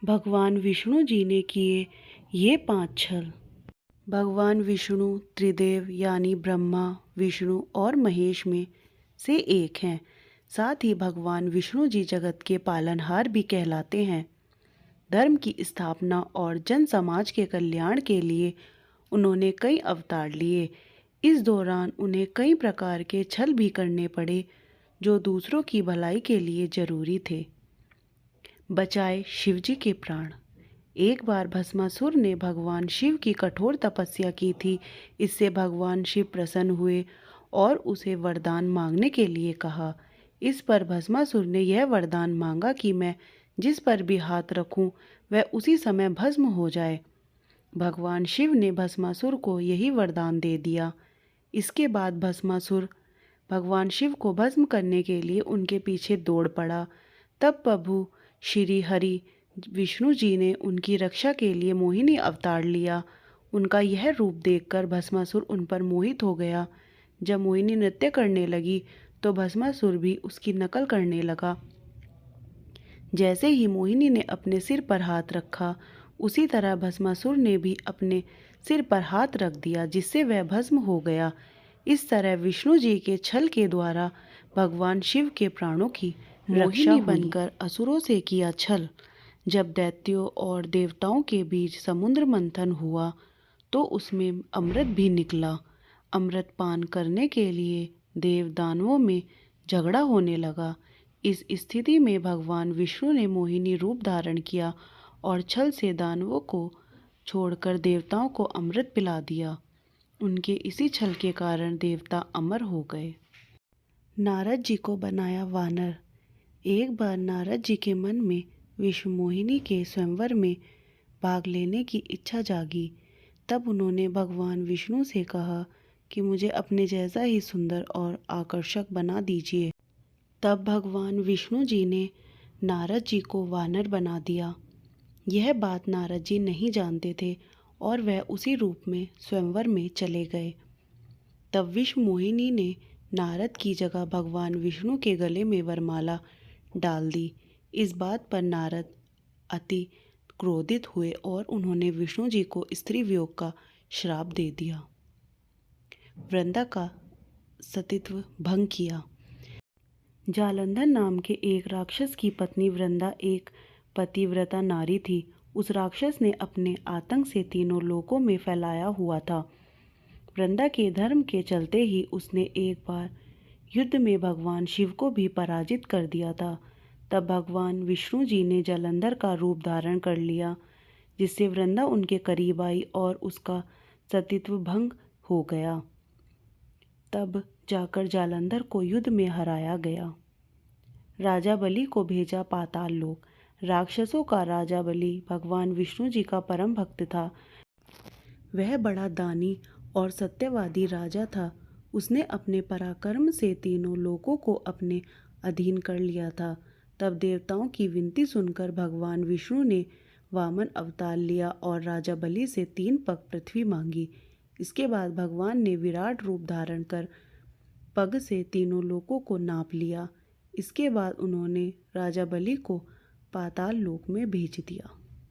भगवान विष्णु जी ने किए ये 5 छल। भगवान विष्णु त्रिदेव यानी ब्रह्मा, विष्णु और महेश में से एक हैं। साथ ही भगवान विष्णु जी जगत के पालनहार भी कहलाते हैं। धर्म की स्थापना और जन समाज के कल्याण के लिए उन्होंने कई अवतार लिए। इस दौरान उन्हें कई प्रकार के छल भी करने पड़े जो दूसरों की भलाई के लिए जरूरी थे। बचाए शिवजी के प्राण। एक बार भस्मासुर ने भगवान शिव की कठोर तपस्या की थी। इससे भगवान शिव प्रसन्न हुए और उसे वरदान मांगने के लिए कहा। इस पर भस्मासुर ने यह वरदान मांगा कि मैं जिस पर भी हाथ रखूं वह उसी समय भस्म हो जाए। भगवान शिव ने भस्मासुर को यही वरदान दे दिया। इसके बाद भस्मासुर भगवान शिव को भस्म करने के लिए उनके पीछे दौड़ पड़ा। तब प्रभु श्री हरि विष्णु जी ने उनकी रक्षा के लिए मोहिनी अवतार लिया। उनका यह रूप देखकर भस्मासुर उन पर मोहित हो गया। जब मोहिनी नृत्य करने लगी तो भस्मासुर भी उसकी नकल करने लगा। जैसे ही मोहिनी ने अपने सिर पर हाथ रखा उसी तरह भस्मासुर ने भी अपने सिर पर हाथ रख दिया, जिससे वह भस्म हो गया। इस तरह विष्णु जी के छल के द्वारा भगवान शिव के प्राणों की रक्षा बनकर असुरों से किया छल। जब दैत्यों और देवताओं के बीच समुद्र मंथन हुआ तो उसमें अमृत भी निकला। अमृत पान करने के लिए देव दानवों में झगड़ा होने लगा। इस स्थिति में भगवान विष्णु ने मोहिनी रूप धारण किया और छल से दानवों को छोड़कर देवताओं को अमृत पिला दिया। उनके इसी छल के कारण देवता अमर हो गए। नारद जी को बनाया वानर। एक बार नारद जी के मन में विश्व मोहिनी के स्वयंवर में भाग लेने की इच्छा जागी। तब उन्होंने भगवान विष्णु से कहा कि मुझे अपने जैसा ही सुंदर और आकर्षक बना दीजिए। तब भगवान विष्णु जी ने नारद जी को वानर बना दिया। यह बात नारद जी नहीं जानते थे और वह उसी रूप में स्वयंवर में चले गए। तब विश्व मोहिनी ने नारद की जगह भगवान विष्णु के गले में वरमाला डाल दी। इस बात पर नारद अति क्रोधित हुए और उन्होंने विष्णु जी को स्त्री वियोग का श्राप दे दिया। वृंदा का सतीत्व भंग किया। जालंधर नाम के एक राक्षस की पत्नी वृंदा एक पतिव्रता नारी थी। उस राक्षस ने अपने आतंक से तीनों लोकों में फैलाया हुआ था। वृंदा के धर्म के चलते ही उसने एक बार युद्ध में भगवान शिव को भी पराजित कर दिया था। तब भगवान विष्णु जी ने जालंधर का रूप धारण कर लिया, जिससे वृंदा उनके करीब आई और उसका सतीत्व भंग हो गया। तब जाकर जालंधर को युद्ध में हराया गया। राजा बलि को भेजा पाताल लोक। राक्षसों का राजा बलि भगवान विष्णु जी का परम भक्त था। वह बड़ा दानी और सत्यवादी राजा था। उसने अपने पराक्रम से तीनों लोकों को अपने अधीन कर लिया था। तब देवताओं की विनती सुनकर भगवान विष्णु ने वामन अवतार लिया और राजा बलि से 3 पग पृथ्वी मांगी। इसके बाद भगवान ने विराट रूप धारण कर पग से तीनों लोकों को नाप लिया। इसके बाद उन्होंने राजा बलि को पाताल लोक में भेज दिया।